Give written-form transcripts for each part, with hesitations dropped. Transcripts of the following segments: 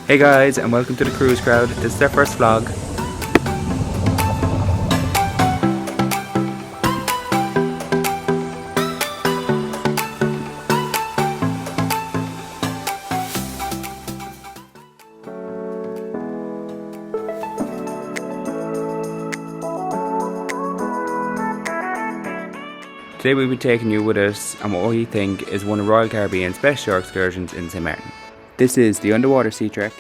Hey guys, and welcome to the cruise crowd. This is their first vlog. Today we'll be taking you with us on what we think is one of Royal Caribbean's best shore excursions in St. Maarten. This is the underwater SEATREK.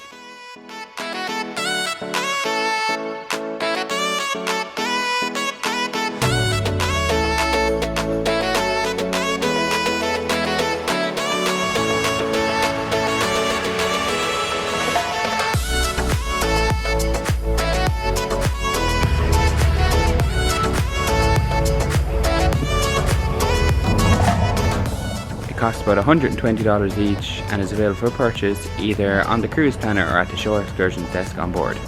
It costs about $120 each and is available for purchase either on the cruise planner or at the Shore Excursions desk on board.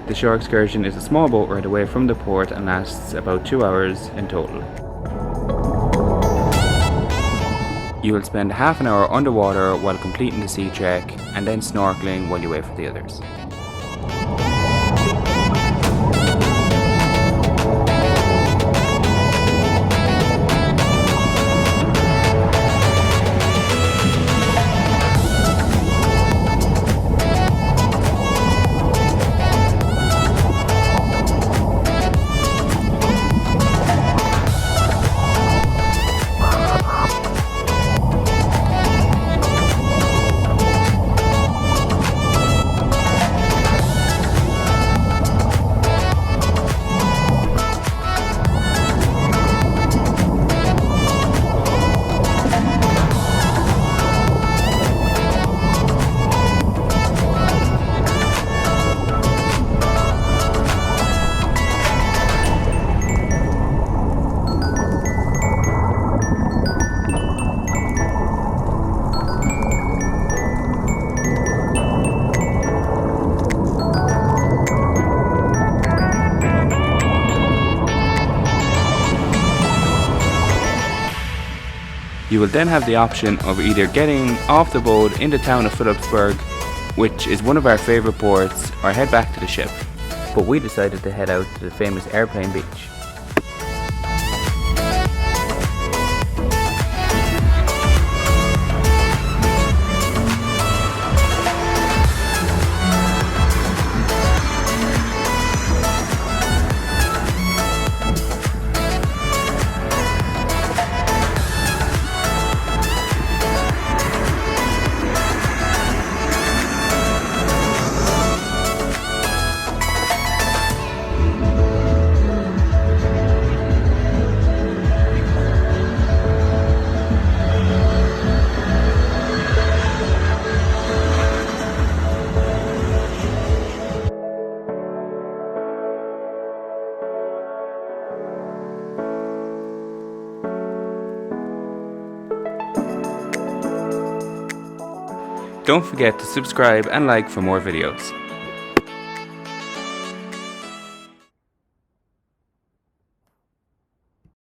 The shore excursion is a small boat ride away from the port and lasts about 2 hours in total. You will spend half an hour underwater while completing the SEATREK and then snorkeling while you wait for the others. You will then have the option of either getting off the boat in the town of Philipsburg, which is one of our favourite ports, or head back to the ship. But we decided to head out to the famous Aeroplane beach. Don't forget to subscribe and like for more videos.